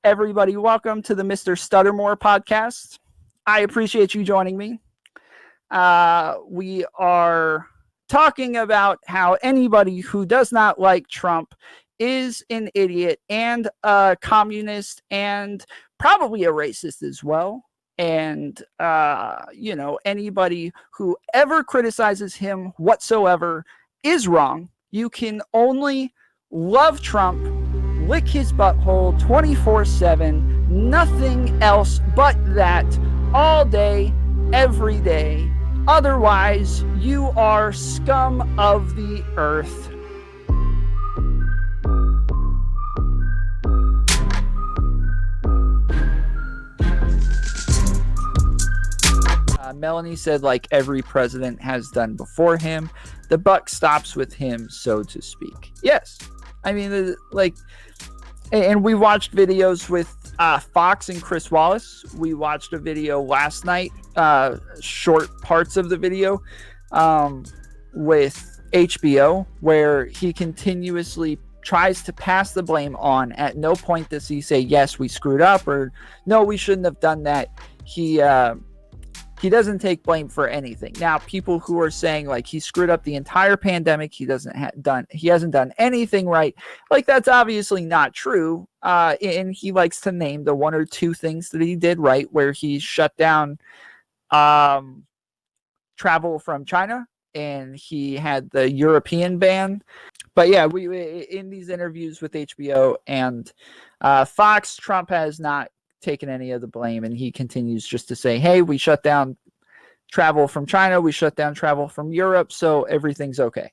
Everybody, welcome to the Mr. Stuttermore podcast. I appreciate you joining me. We are talking about how anybody who does not like Trump is an idiot and a communist and probably a racist as well. And, anybody who ever criticizes him whatsoever is wrong. You can only love Trump, lick his butthole 24/7, nothing else but that, all day, every day. Otherwise, you are scum of the earth. Melanie said, like every president has done before him, the buck stops with him, so to speak. Yes. I mean, and we watched videos with Fox and Chris Wallace. We watched a video last night, short parts of the video, with HBO, where he continuously tries to pass the blame on. At no point does he say, yes, we screwed up, or no, we shouldn't have done that. He doesn't take blame for anything. Now, people who are saying like he screwed up the entire pandemic, he hasn't done anything right. Like, that's obviously not true. And he likes to name the one or two things that he did right, where he shut down travel from China and he had the European ban. But yeah, we in these interviews with HBO and Fox, Trump has not taken any of the blame, and he continues just to say, hey, we shut down travel from China, we shut down travel from Europe, so everything's okay,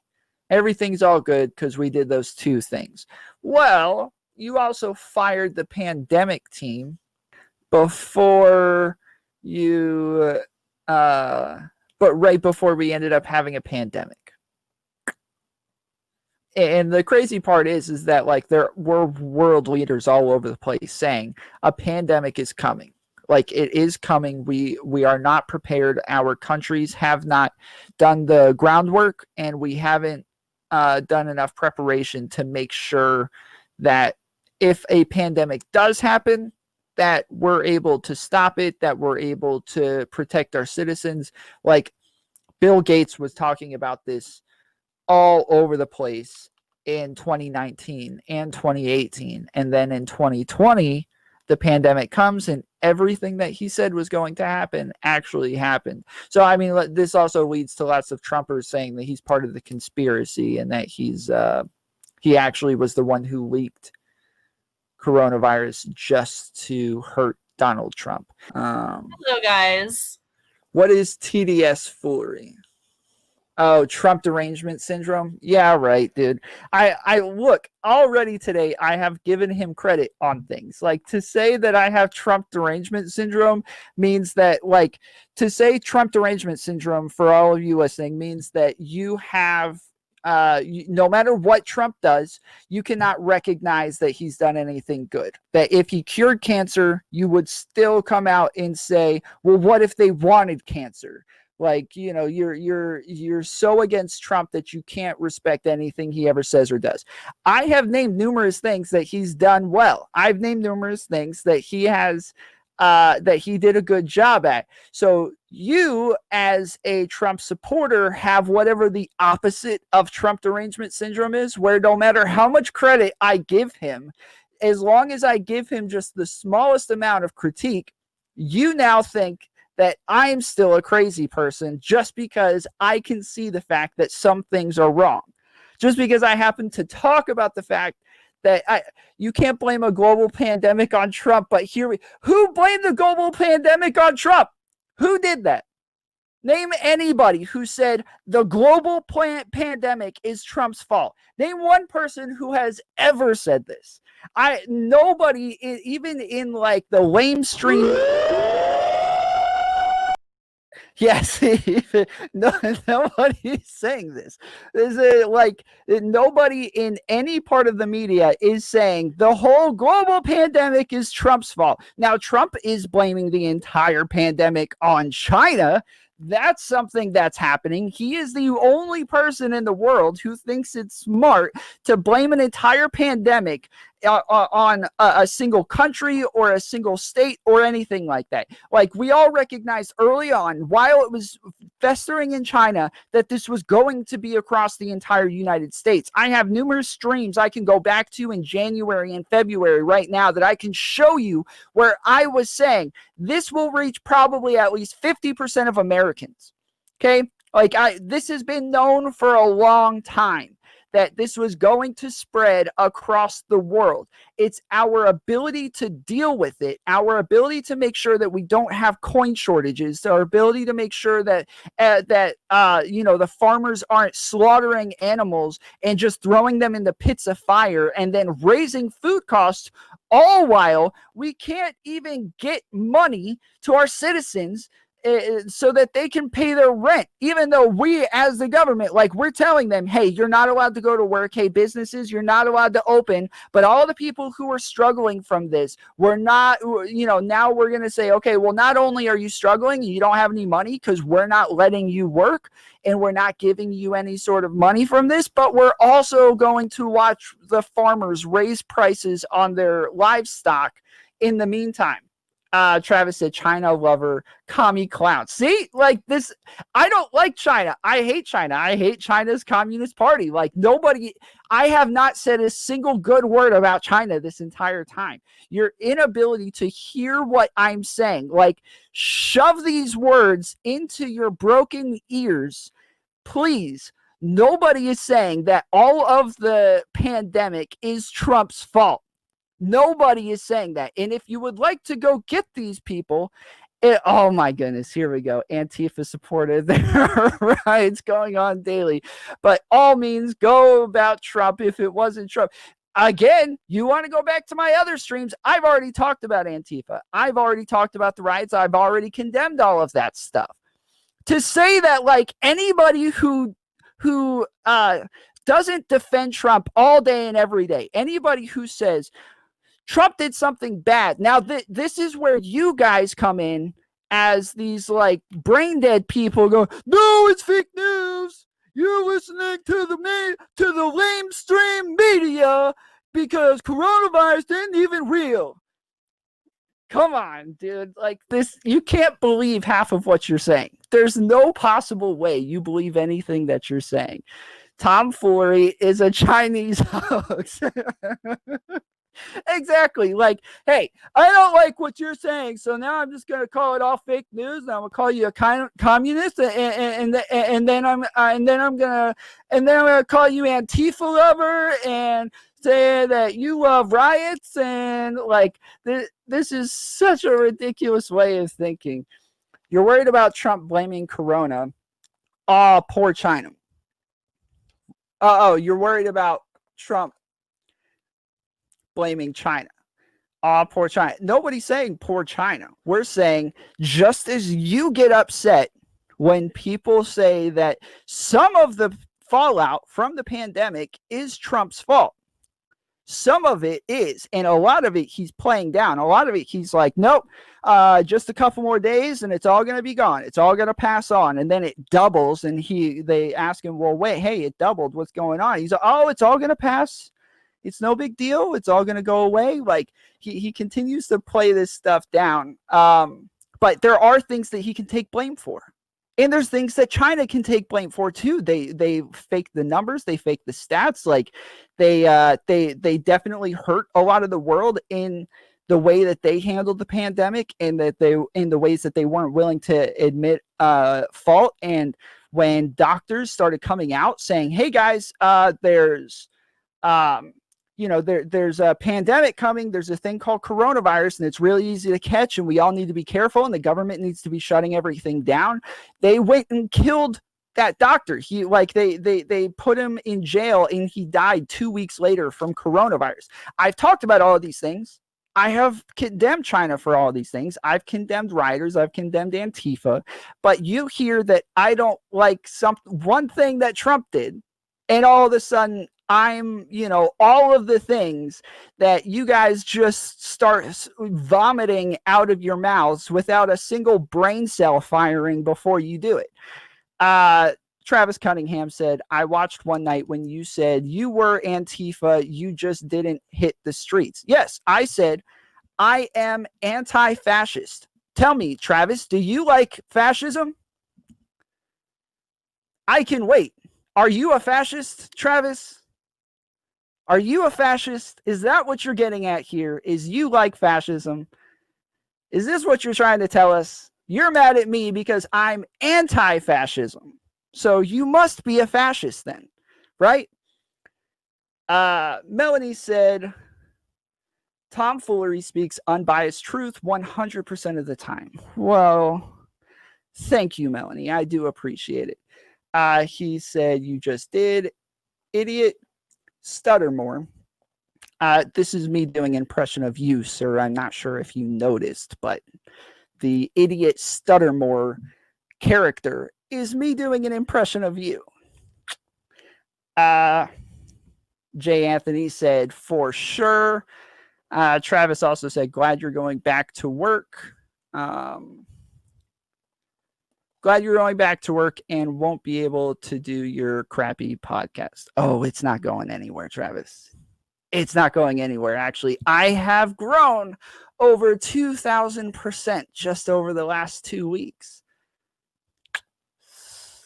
everything's all good because we did those two things. Well, you also fired the pandemic team before you but right before we ended up having a pandemic. And the crazy part is that like there were world leaders all over the place saying a pandemic is coming. Like, it is coming. We are not prepared. Our countries have not done the groundwork, and we haven't done enough preparation to make sure that if a pandemic does happen, that we're able to stop it, that we're able to protect our citizens. Like, Bill Gates was talking about this all over the place in 2019 and 2018. And then in 2020, the pandemic comes and everything that he said was going to happen actually happened. So, I mean, this also leads to lots of Trumpers saying that he's part of the conspiracy and that he actually was the one who leaked coronavirus just to hurt Donald Trump. Hello, guys. What is TDS foolery? Oh, Trump derangement syndrome? Yeah, right, dude. I look, already today, I have given him credit on things. Like, to say that I have Trump derangement syndrome means that, like, to say Trump derangement syndrome, for all of you listening, means that you have, no matter what Trump does, you cannot recognize that he's done anything good. That if he cured cancer, you would still come out and say, well, what if they wanted cancer? Like, you know, you're so against Trump that you can't respect anything he ever says or does. I have named numerous things that he's done well. I've named numerous things that he has, that he did a good job at. So you, as a Trump supporter, have whatever the opposite of Trump derangement syndrome is, where no matter how much credit I give him, as long as I give him just the smallest amount of critique, you now think that I'm still a crazy person just because I can see the fact that some things are wrong. Just because I happen to talk about the fact that you can't blame a global pandemic on Trump, but who blamed the global pandemic on Trump? Who did that? Name anybody who said the global pandemic is Trump's fault. Name one person who has ever said this. Nobody, even in like the lamestream. Yes, nobody's saying this. Nobody in any part of the media is saying the whole global pandemic is Trump's fault. Now, Trump is blaming the entire pandemic on China. That's something that's happening. He is the only person in the world who thinks it's smart to blame an entire pandemic on a single country or a single state or anything like that. Like, we all recognized early on, while it was festering in China, that this was going to be across the entire United States. I have numerous streams I can go back to in January and February right now that I can show you where I was saying this will reach probably at least 50% of Americans. Okay? Like, this has been known for a long time that this was going to spread across the world. It's our ability to deal with it, our ability to make sure that we don't have coin shortages, our ability to make sure that the farmers aren't slaughtering animals and just throwing them in the pits of fire and then raising food costs, all while we can't even get money to our citizens so that they can pay their rent, even though we as the government, like, we're telling them, hey, you're not allowed to go to work, hey, businesses, you're not allowed to open. But all the people who are struggling from this, we're not, now we're going to say, okay, well, not only are you struggling, you don't have any money because we're not letting you work and we're not giving you any sort of money from this, but we're also going to watch the farmers raise prices on their livestock in the meantime. Travis said, China lover, commie clown. See, like this, I don't like China. I hate China. I hate China's Communist Party. Like, nobody, I have not said a single good word about China this entire time. Your inability to hear what I'm saying, like, shove these words into your broken ears, please. Nobody is saying that all of the pandemic is Trump's fault. Nobody is saying that. And if you would like to go get these people, oh my goodness, here we go. Antifa supported. There are riots going on daily. But all means, go about Trump if it wasn't Trump. Again, you want to go back to my other streams, I've already talked about Antifa. I've already talked about the riots. I've already condemned all of that stuff. To say that, like, anybody who doesn't defend Trump all day and every day, anybody who says Trump did something bad. Now, this is where you guys come in as these, like, brain dead people go, no, it's fake news. You're listening to the lamestream media because coronavirus isn't even real. Come on, dude. Like, this, you can't believe half of what you're saying. There's no possible way you believe anything that you're saying. Tomfoolery is a Chinese hoax. Exactly. Like, hey, I don't like what you're saying, so now I'm just going to call it all fake news, and I'm going to call you a communist, and then I'm going to call you Antifa lover and say that you love riots, and, like, this is such a ridiculous way of thinking. You're worried about Trump blaming Corona. Oh, poor China. You're worried about Trump blaming China. Poor China. Nobody's saying poor China. We're saying, just as you get upset when people say that some of the fallout from the pandemic is Trump's fault. Some of it is, and a lot of it he's playing down. A lot of it he's like, nope, just a couple more days and it's all going to be gone. It's all going to pass on. And then it doubles, and they ask him, well, wait, hey, it doubled. What's going on? He's like, oh, it's all going to pass. It's no big deal. It's all going to go away. Like, he continues to play this stuff down. But there are things that he can take blame for. And there's things that China can take blame for too. They fake the numbers, they fake the stats. Like, they definitely hurt a lot of the world in the way that they handled the pandemic, and that in the ways that they weren't willing to admit fault. And when doctors started coming out saying, hey guys, there's a pandemic coming. There's a thing called coronavirus, and it's really easy to catch, and we all need to be careful, and the government needs to be shutting everything down. They went and killed that doctor. They put him in jail, and he died 2 weeks later from coronavirus. I've talked about all of these things. I have condemned China for all of these things. I've condemned rioters. I've condemned Antifa. But you hear that I don't like one thing that Trump did, and all of a sudden I'm, all of the things that you guys just start vomiting out of your mouths without a single brain cell firing before you do it. Travis Cunningham said, I watched one night when you said you were Antifa, you just didn't hit the streets. Yes, I said I am anti-fascist. Tell me, Travis, do you like fascism? I can wait. Are you a fascist, Travis? Are you a fascist? Is that what you're getting at here? Is you like fascism? Is this what you're trying to tell us? You're mad at me because I'm anti-fascism. So you must be a fascist then, right? Melanie said, tomfoolery speaks unbiased truth 100% of the time. Well, thank you, Melanie. I do appreciate it. He said, you just did. Idiot Stuttermore. This is me doing an impression of you, sir. I'm not sure if you noticed, but the idiot Stuttermore character is me doing an impression of you. Jay Anthony said, for sure. Travis also said, glad you're going back to work. Glad you're going back to work and won't be able to do your crappy podcast. Oh, it's not going anywhere, Travis. It's not going anywhere, actually. I have grown over 2,000% just over the last 2 weeks.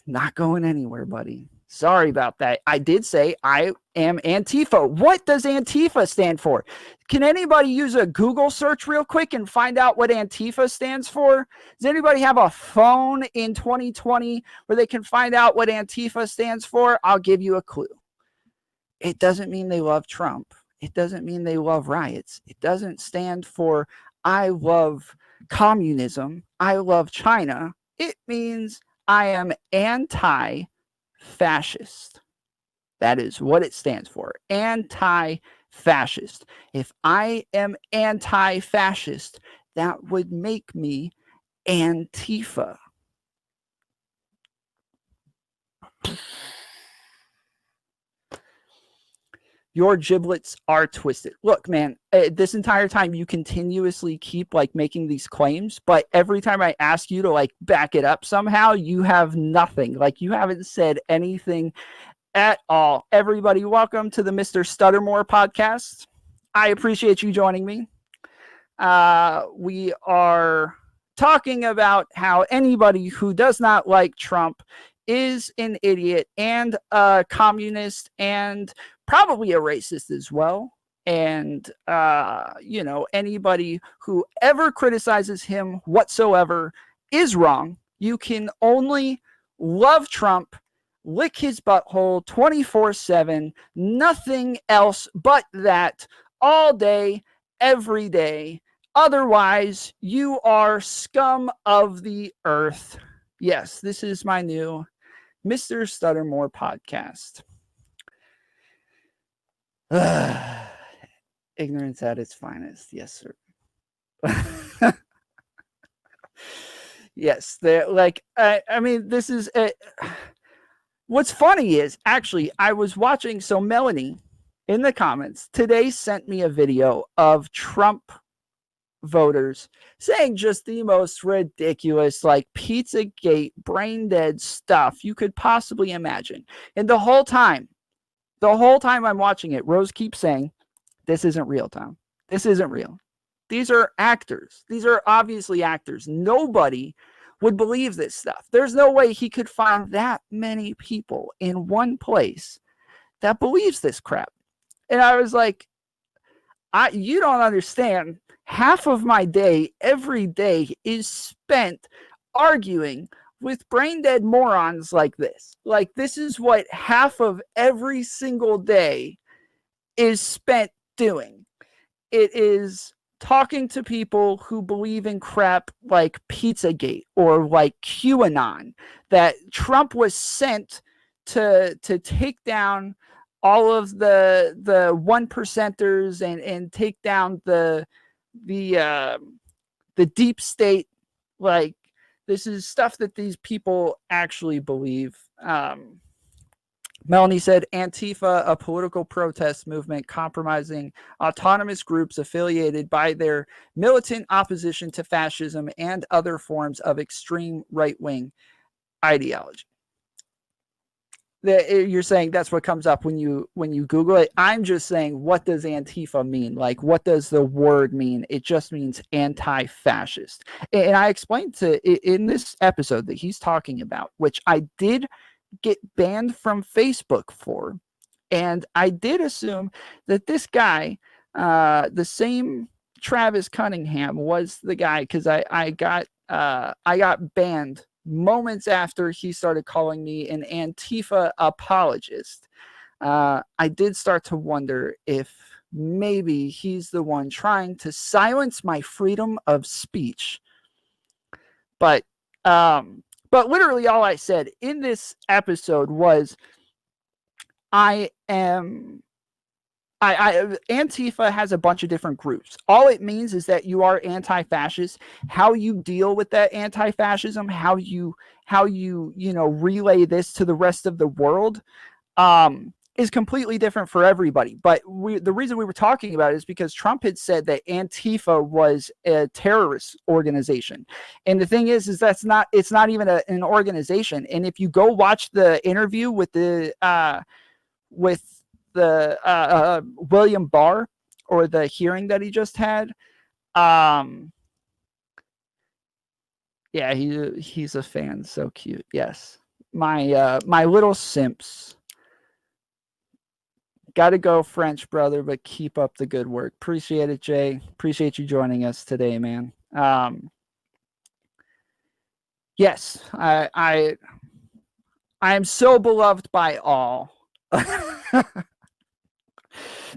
Not going anywhere, buddy. Sorry about that. I did say I am Antifa. What does Antifa stand for? Can anybody use a Google search real quick and find out what Antifa stands for? Does anybody have a phone in 2020 where they can find out what Antifa stands for? I'll give you a clue. It doesn't mean they love Trump. It doesn't mean they love riots. It doesn't stand for I love communism. I love China. It means I am anti-fascist. That is what it stands for. Anti-fascist. If I am anti-fascist, that would make me Antifa. Your giblets are twisted. Look, man, this entire time you continuously keep like making these claims, but every time I ask you to like back it up somehow, you have nothing. Like you haven't said anything at all. Everybody, welcome to the Mr. Stuttermore podcast. I appreciate you joining me. We are talking about how anybody who does not like Trump is an idiot and a communist and probably a racist as well. And, anybody who ever criticizes him whatsoever is wrong. You can only love Trump, lick his butthole 24/7, nothing else but that all day, every day. Otherwise, you are scum of the earth. Yes, this is my new Mr. Stuttermore podcast. Ignorance at its finest. Yes, sir. Yes, this is what's funny is actually I was watching. So Melanie in the comments today sent me a video of Trump voters saying just the most ridiculous, like Pizzagate, brain dead stuff you could possibly imagine. And the whole time I'm watching it, Rose keeps saying, this isn't real, Tom. This isn't real. These are actors. These are obviously actors. Nobody would believe this stuff. There's no way he could find that many people in one place that believes this crap. And I was like, you don't understand. Half of my day, every day, is spent arguing with brain dead morons like this. Like, this is what half of every single day is spent doing. It is talking to people who believe in crap like Pizzagate or like QAnon, that Trump was sent to take down all of the one percenters and take down the deep state. Like, this is stuff that these people actually believe. Melanie said, Antifa, a political protest movement compromising autonomous groups affiliated by their militant opposition to fascism and other forms of extreme right-wing ideology. You're saying that's what comes up when you Google it. I'm just saying, what does Antifa mean? Like, what does the word mean? It just means anti-fascist. And I explained in this episode that he's talking about, which I did get banned from Facebook for, and I did assume that this guy, the same Travis Cunningham, was the guy, because I got banned moments after he started calling me an Antifa apologist. I did start to wonder if maybe he's the one trying to silence my freedom of speech. But literally all I said in this episode was, I am Antifa has a bunch of different groups. All it means is that you are anti-fascist. How you deal with that anti-fascism, how you relay this to the rest of the world, is completely different for everybody. But the reason we were talking about it is because Trump had said that Antifa was a terrorist organization, and the thing is it's not even an organization. And if you go watch the interview with the William Barr, or the hearing that he just had, yeah, he's a fan. So cute. Yes, my little simps. Got to go, French brother, but keep up the good work. Appreciate it, Jay. Appreciate you joining us today, man. Yes, I am so beloved by all.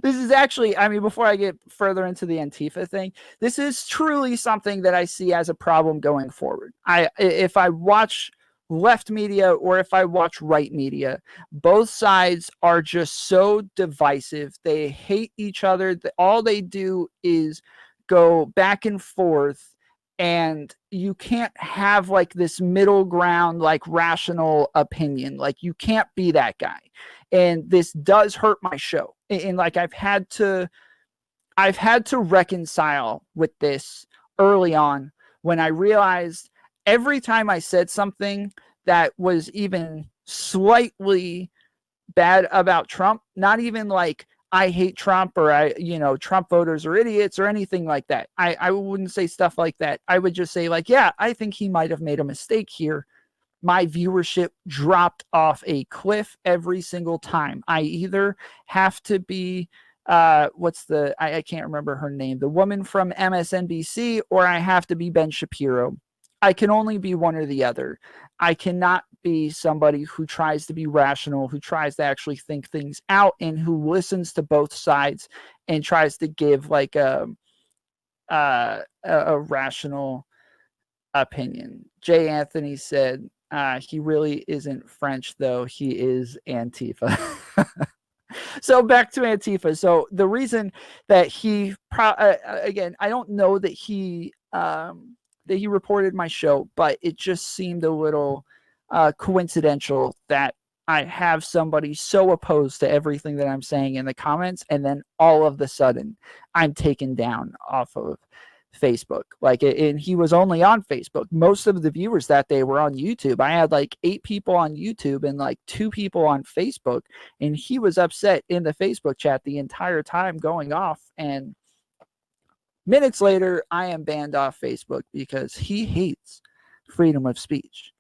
This is actually, I mean, before I get further into the Antifa thing, this is truly something that I see as a problem going forward. If I watch left media or if I watch right media, both sides are just so divisive. They hate each other. All they do is go back and forth, and you can't have like this middle ground, like rational opinion. Like, you can't be that guy. And this does hurt my show. And like, I've had to reconcile with this early on, when I realized every time I said something that was even slightly bad about Trump, not even like I hate Trump, or Trump voters are idiots or anything like that. I wouldn't say stuff like that. I would just say, like, yeah, I think he might have made a mistake here. My viewership dropped off a cliff every single time. I either have to be I can't remember her name, the woman from MSNBC, or I have to be Ben Shapiro. I can only be one or the other. I cannot be somebody who tries to be rational, who tries to actually think things out, and who listens to both sides and tries to give like a rational opinion. Jay Anthony said, he really isn't French, though. He is Antifa. So back to Antifa. So the reason that again, I don't know that he reported my show, but it just seemed a little coincidental that I have somebody so opposed to everything that I'm saying in the comments, and then all of the sudden I'm taken down off of Facebook. Like, and he was only on Facebook. Most of the viewers that day were on YouTube. I had like 8 people on YouTube and like 2 people on Facebook, and he was upset in the Facebook chat the entire time, going off. And minutes later, I am banned off Facebook because he hates freedom of speech.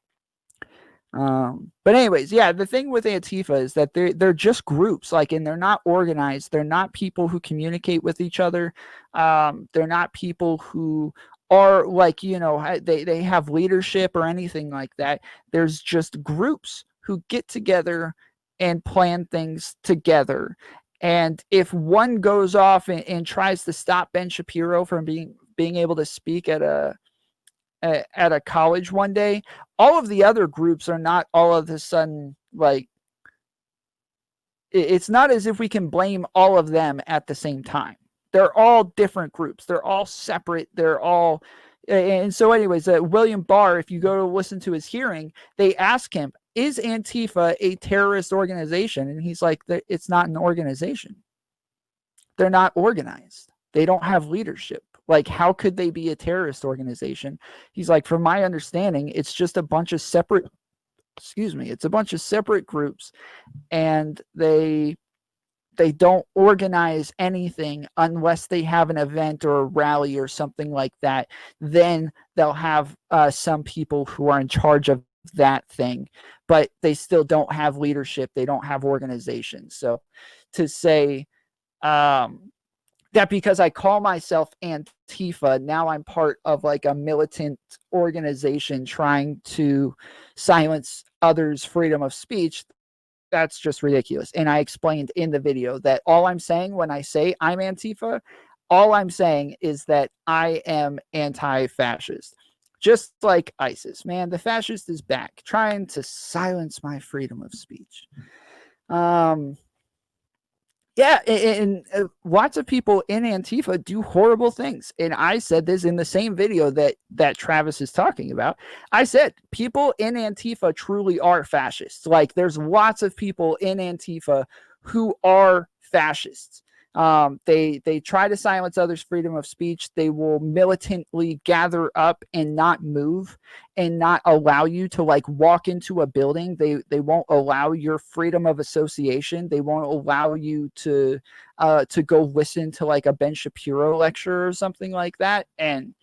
But anyways, yeah, the thing with Antifa is that they're just groups, like, and they're not organized. They're not people who communicate with each other. They're not people who are like, they have leadership or anything like that. There's just groups who get together and plan things together. And if one goes off and tries to stop Ben Shapiro from being able to speak at a college one day, all of the other groups are not all of a sudden like, it's not as if we can blame all of them at the same time. They're all different groups. They're all separate. They're all, and so anyways, William Barr, if you go to listen to his hearing, they ask him, is Antifa a terrorist organization? And he's like, it's not an organization. They're not organized. They don't have leadership. Like, how could they be a terrorist organization? He's like, from my understanding, it's just a bunch of separate Excuse me. It's a bunch of separate groups, and they don't organize anything unless they have an event or a rally or something like that. Then they'll have some people who are in charge of that thing, but they still don't have leadership. They don't have organization. So to say that because I call myself Antifa, now I'm part of like a militant organization trying to silence others' freedom of speech, that's just ridiculous. And I explained in the video that all I'm saying when I say I'm Antifa, all I'm saying is that I am anti-fascist. Just like ISIS, man, the fascist is back, trying to silence my freedom of speech. Yeah, and lots of people in Antifa do horrible things. And I said this in the same video that Travis is talking about. I said people in Antifa truly are fascists. Like there's lots of people in Antifa who are fascists. They try to silence others' freedom of speech. They will militantly gather up and not move and not allow you to like walk into a building. They won't allow your freedom of association. They won't allow you to go listen to like a Ben Shapiro lecture or something like that. And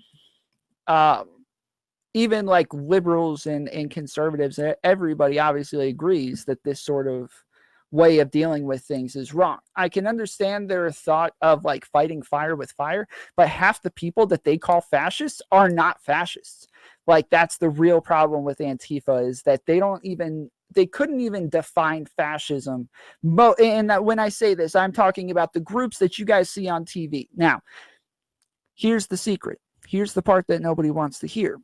even like liberals and conservatives, everybody obviously agrees that this sort of way of dealing with things is wrong. I can understand their thought of like fighting fire with fire, but half the people that they call fascists are not fascists. Like that's the real problem with Antifa, is that they couldn't even define fascism. And when I say this, I'm talking about the groups that you guys see on TV. Now, here's the secret. Here's the part that nobody wants to hear.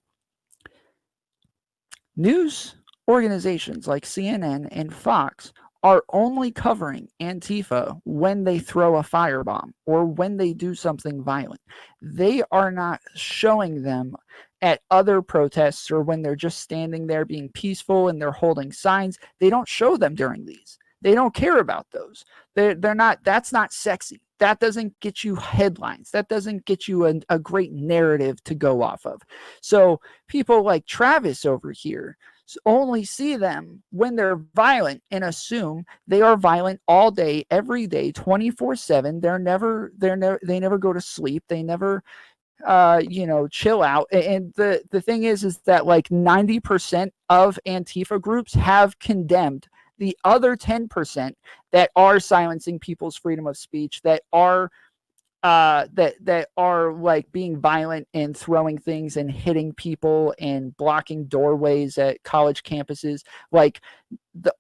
News organizations like CNN and Fox are only covering Antifa when they throw a firebomb or when they do something violent. They are not showing them at other protests or when they're just standing there being peaceful and they're holding signs. They don't show them during these. They don't care about those. They're not, that's not sexy. That doesn't get you headlines. That doesn't get you a great narrative to go off of. So people like Travis over here only see them when they're violent and assume they are violent all day, every day, 24/7. They never go to sleep. They never chill out. And the thing is that like 90% of Antifa groups have condemned the other 10% that are silencing people's freedom of speech, that are that are like being violent and throwing things and hitting people and blocking doorways at college campuses. Like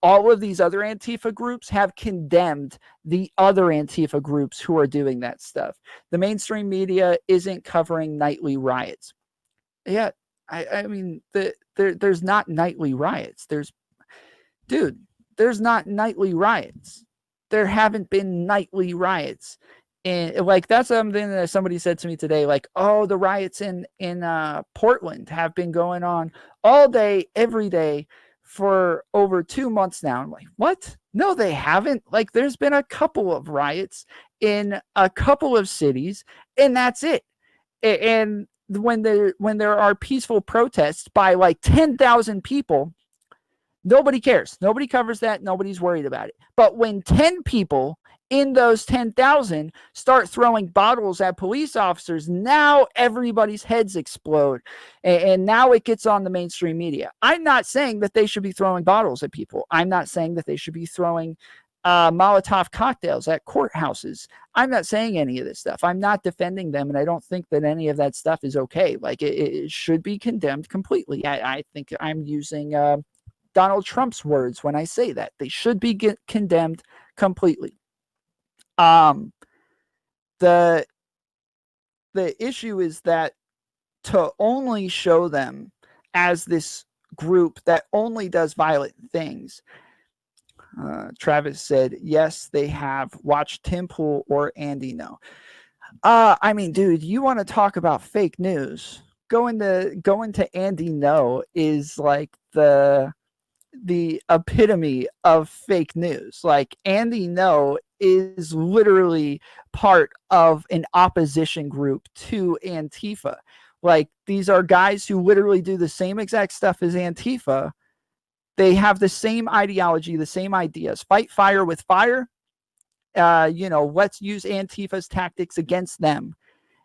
all of these other Antifa groups have condemned the other Antifa groups who are doing that stuff. The mainstream media isn't covering nightly riots. Yeah, I mean, there's not nightly riots. There's not nightly riots. There haven't been nightly riots. And like that's something that somebody said to me today, like, oh, the riots in Portland have been going on all day, every day for over 2 months now. I'm like, what? No, they haven't. Like, there's been a couple of riots in a couple of cities, and that's it. And when there are peaceful protests by like 10,000 people, nobody cares. Nobody covers that. Nobody's worried about it. But when 10 people in those 10,000 start throwing bottles at police officers, now everybody's heads explode. And now it gets on the mainstream media. I'm not saying that they should be throwing bottles at people. I'm not saying that they should be throwing Molotov cocktails at courthouses. I'm not saying any of this stuff. I'm not defending them, and I don't think that any of that stuff is okay. Like, it should be condemned completely. I think I'm using Donald Trump's words when I say that. They should be condemned completely. The issue is that to only show them as this group that only does violent things. Travis said, yes, they have. Watched Tim Pool or Andy No. I mean, dude, you want to talk about fake news? Going to Andy No is like the epitome of fake news. Like, Andy No is literally part of an opposition group to Antifa. Like, these are guys who literally do the same exact stuff as Antifa, They have the same ideology, the same ideas. Fight fire with fire. Let's use Antifa's tactics against them.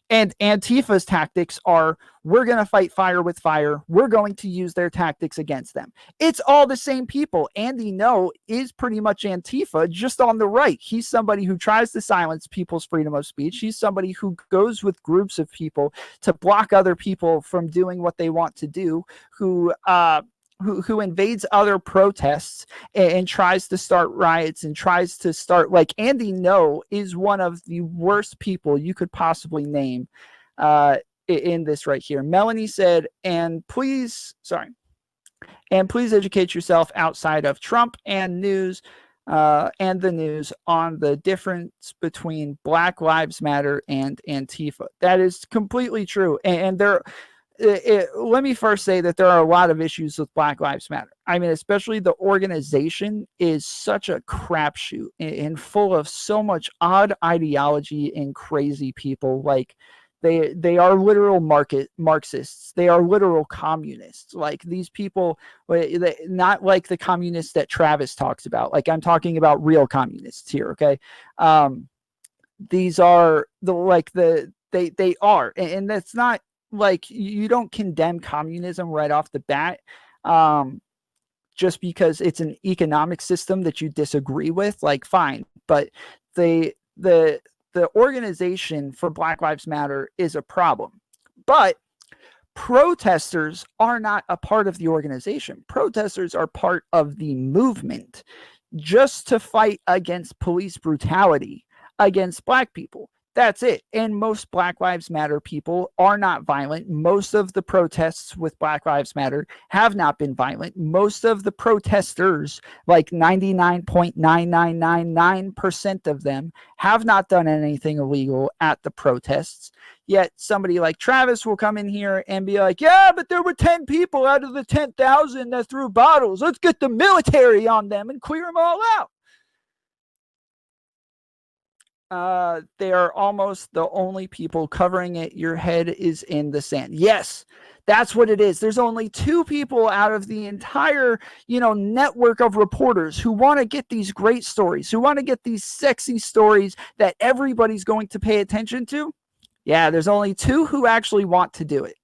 And Antifa's tactics are, we're going to fight fire with fire. We're going to use their tactics against them. It's all the same people. Andy No is pretty much Antifa, just on the right. He's somebody who tries to silence people's freedom of speech. He's somebody who goes with groups of people to block other people from doing what they want to do, who invades other protests and tries to start riots and tries to start, like, Andy No is one of the worst people you could possibly name in this right here. Melanie said, and please educate yourself outside of Trump and news and the news on the difference between Black Lives Matter and Antifa. That is completely true. And let me first say that there are a lot of issues with Black Lives Matter. I mean, especially the organization is such a crapshoot and full of so much odd ideology and crazy people. Like, they are literal Marxists. They are literal communists. Like, these people, not like the communists that Travis talks about. Like, I'm talking about real communists here. Okay, these are they are, and that's not. Like, you don't condemn communism right off the bat just because it's an economic system that you disagree with. Like, fine, but the organization for Black Lives Matter is a problem. But protesters are not a part of the organization. Protesters are part of the movement just to fight against police brutality against Black people. That's it. And most Black Lives Matter people are not violent. Most of the protests with Black Lives Matter have not been violent. Most of the protesters, like 99.9999% of them, have not done anything illegal at the protests. Yet somebody like Travis will come in here and be like, yeah, but there were 10 people out of the 10,000 that threw bottles. Let's get the military on them and clear them all out. They are almost the only people covering it. Your head is in the sand. Yes, that's what it is. There's only 2 people out of the entire, network of reporters who want to get these great stories, who want to get these sexy stories that everybody's going to pay attention to. Yeah, there's only 2 who actually want to do it.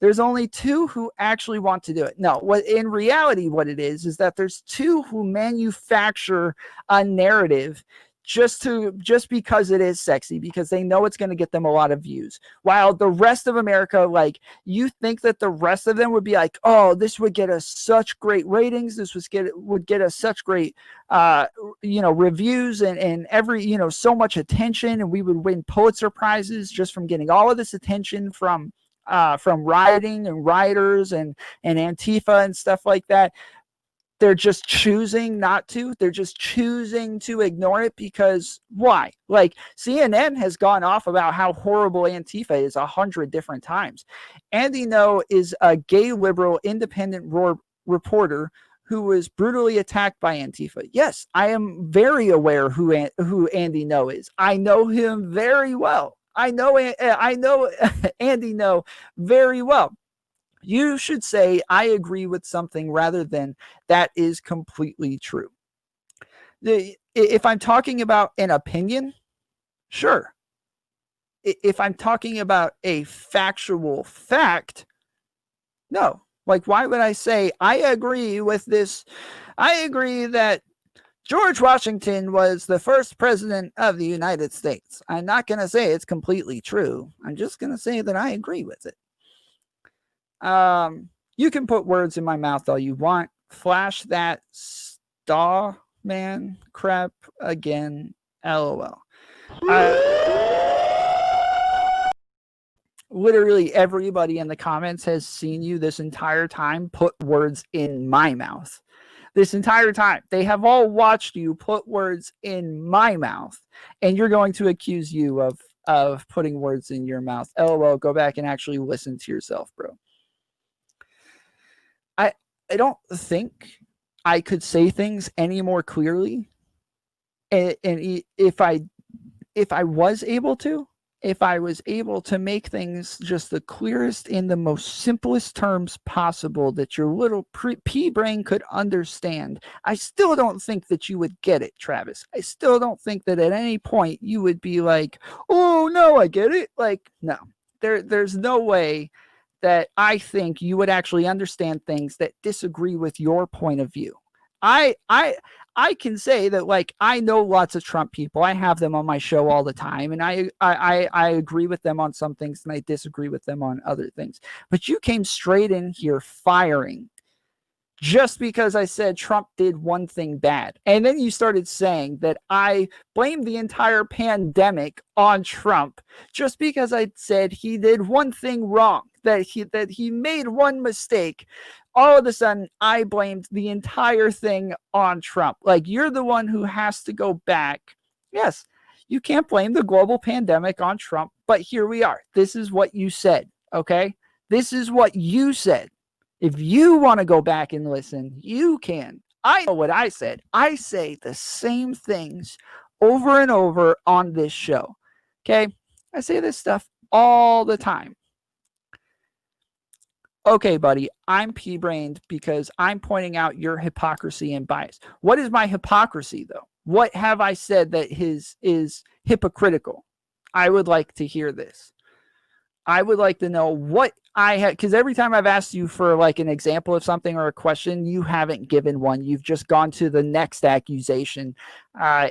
There's only 2 who actually want to do it. No, what in reality, what it is that there's 2 who manufacture a narrative just because it is sexy, because they know it's going to get them a lot of views. While the rest of America, like, you think that the rest of them would be like, oh, this would get us such great ratings. This would get us such great, reviews and every, so much attention. And we would win Pulitzer Prizes just from getting all of this attention from rioting and rioters and Antifa and stuff like that. They're just choosing not to. They're just choosing to ignore it because why? Like, CNN has gone off about how horrible Antifa is 100 different times. Andy No is a gay liberal independent reporter who was brutally attacked by Antifa. Yes, I am very aware who Andy No is. I know him very well. I know Andy No very well. You should say, I agree with something rather than that is completely true. If I'm talking about an opinion, sure. If I'm talking about a factual fact, no. Like, why would I say, I agree with this? I agree that George Washington was the first president of the United States. I'm not going to say it's completely true. I'm just going to say that I agree with it. You can put words in my mouth all you want. Flash that Starman crap again. LOL. Literally everybody in the comments has seen you this entire time put words in my mouth. This entire time. They have all watched you put words in my mouth. And you're going to accuse you of putting words in your mouth. LOL, go back and actually listen to yourself, bro. I don't think I could say things any more clearly. And if I was able to, if I was able to make things just the clearest in the most simplest terms possible that your little pea brain could understand, I still don't think that you would get it, Travis. I still don't think that at any point you would be like, "Oh no, I get it." Like, no, there's no way that I think you would actually understand things that disagree with your point of view. I I I can say that like I know lots of Trump people. I have them on my show all the time, and I agree with them on some things and I disagree with them on other things. But you came straight in here firing just because I said Trump did one thing bad. And then you started saying that I blamed the entire pandemic on Trump just because I said he did one thing wrong, that he made one mistake. All of a sudden, I blamed the entire thing on Trump. Like, you're the one who has to go back. Yes, you can't blame the global pandemic on Trump, but here we are. This is what you said, okay? This is what you said. If you want to go back and listen, you can. I know what I said. I say the same things over and over on this show. Okay? I say this stuff all the time. Okay, buddy, I'm pea brained because I'm pointing out your hypocrisy and bias. What is my hypocrisy, though? What have I said that is hypocritical? I would like to hear this. I would like to know what I had, because every time I've asked you for like an example of something or a question, you haven't given one. You've just gone to the next accusation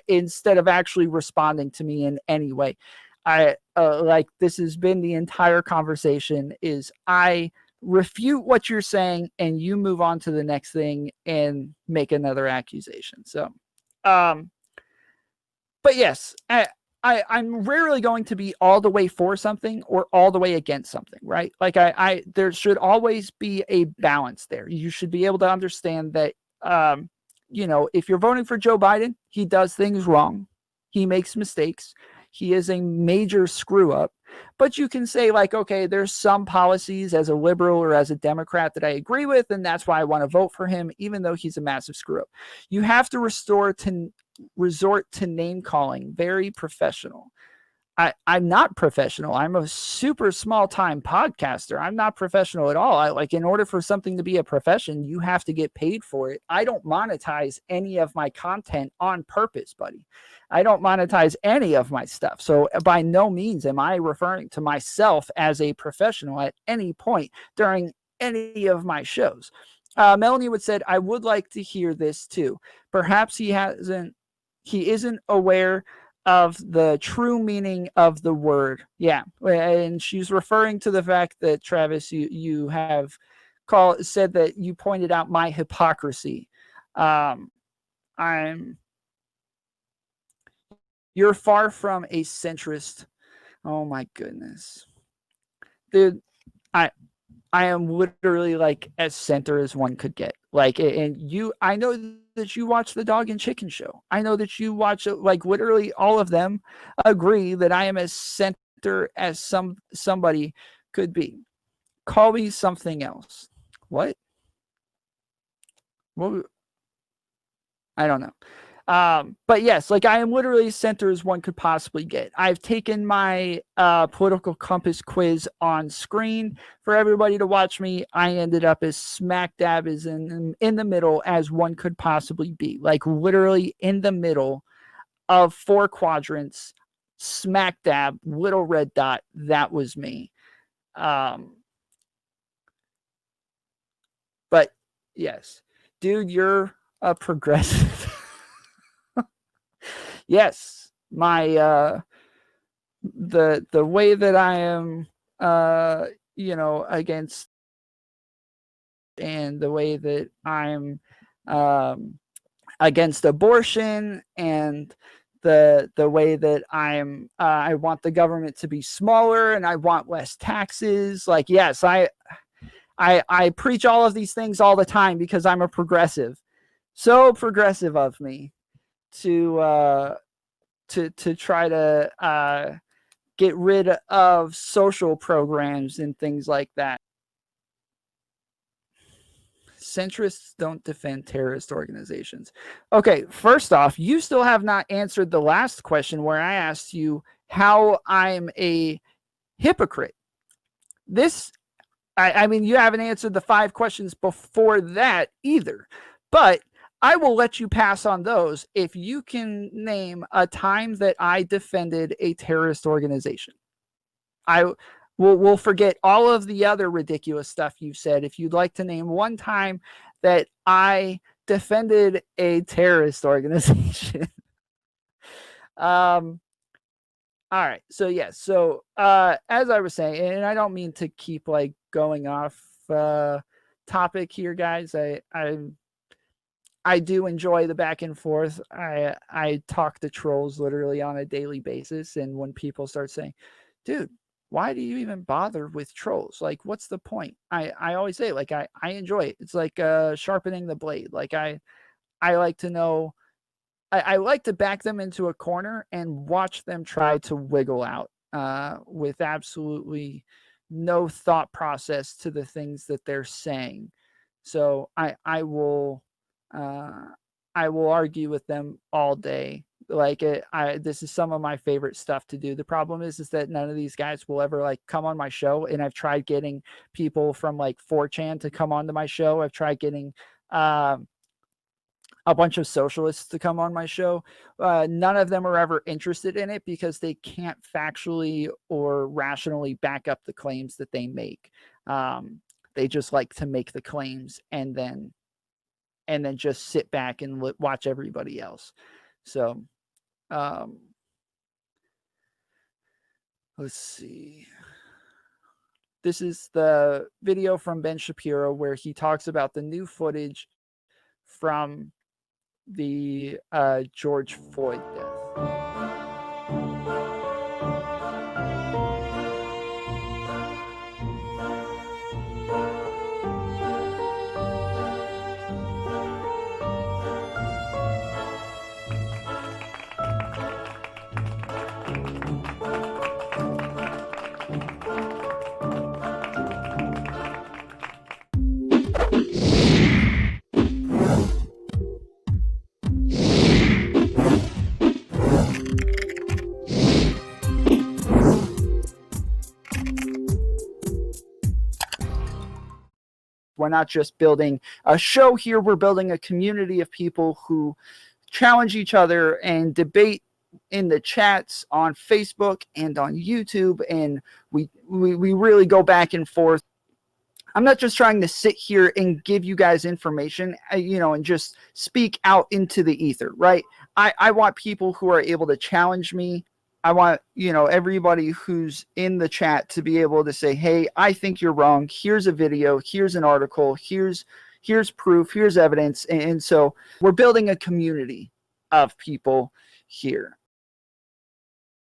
instead of actually responding to me in any way. I like this has been the entire conversation. Is I refute what you're saying and you move on to the next thing and make another accusation. So, um, but yes, I'm rarely going to be all the way for something or all the way against something, right? Like there should always be a balance there. You should be able to understand that, if you're voting for Joe Biden, he does things wrong. He makes mistakes. He is a major screw up. But you can say, like, okay, there's some policies as a liberal or as a Democrat that I agree with, and that's why I want to vote for him, even though he's a massive screw up. You have to resort to name calling. Very professional. I'm not professional. I'm a super small time podcaster. I'm not professional at all. In order for something to be a profession, you have to get paid for it. I don't monetize any of my content on purpose, buddy. I don't monetize any of my stuff. So by no means am I referring to myself as a professional at any point during any of my shows. Melanie would said, I would like to hear this too. Perhaps he isn't aware of the true meaning of the word. Yeah. And she's referring to the fact that, Travis, you have said that you pointed out my hypocrisy. You're far from a centrist. Oh my goodness. Dude, I am literally like as center as one could get. Like, and I know that you watch the Dog and Chicken Show. I know that you watch like literally all of them agree that I am as center as somebody could be. Call me something else. What? What? I don't know. But yes, like I am literally as center as one could possibly get. I've taken my political compass quiz on screen for everybody to watch me. I ended up as smack dab as in the middle as one could possibly be. Like literally in the middle of 4 quadrants, smack dab, little red dot. That was me. But yes, dude, you're a progressive. Yes, my the way that I am against, and the way that I'm against abortion, and the way that I want the government to be smaller and I want less taxes. Like, yes, I preach all of these things all the time because I'm a progressive. So progressive of me to try to get rid of social programs and things like that. Centrists don't defend terrorist organizations. Okay, first off, you still have not answered the last question where I asked you how I'm a hypocrite. This, I mean, you haven't answered the 5 questions before that either, but I will let you pass on those if you can name a time that I defended a terrorist organization. We'll forget all of the other ridiculous stuff you've said. If you'd like to name one time that I defended a terrorist organization. All right. So yes. So as I was saying, and I don't mean to keep like going off topic here, guys. I do enjoy the back and forth. I talk to trolls literally on a daily basis, and when people start saying, "Dude, why do you even bother with trolls? Like, what's the point?" I always say, like, I enjoy it. It's like sharpening the blade. Like I like to know. I like to back them into a corner and watch them try to wiggle out with absolutely no thought process to the things that they're saying. So uh, I will argue with them all day. Like this is some of my favorite stuff to do. The problem is that none of these guys will ever like come on my show. And I've tried getting people from like 4chan to come onto my show. I've tried getting a bunch of socialists to come on my show. None of them are ever interested in it because they can't factually or rationally back up the claims that they make. They just like to make the claims and then just sit back and watch everybody else. So let's see. This is the video from Ben Shapiro where he talks about the new footage from the George Floyd death. We're not just building a show here, we're building a community of people who challenge each other and debate in the chats on Facebook and on YouTube, and we really go back and forth. I'm not just trying to sit here and give you guys information, and just speak out into the ether, right? I want people who are able to challenge me. I want, everybody who's in the chat to be able to say, hey, I think you're wrong. Here's a video. Here's an article. Here's proof. Here's evidence. And so we're building a community of people here.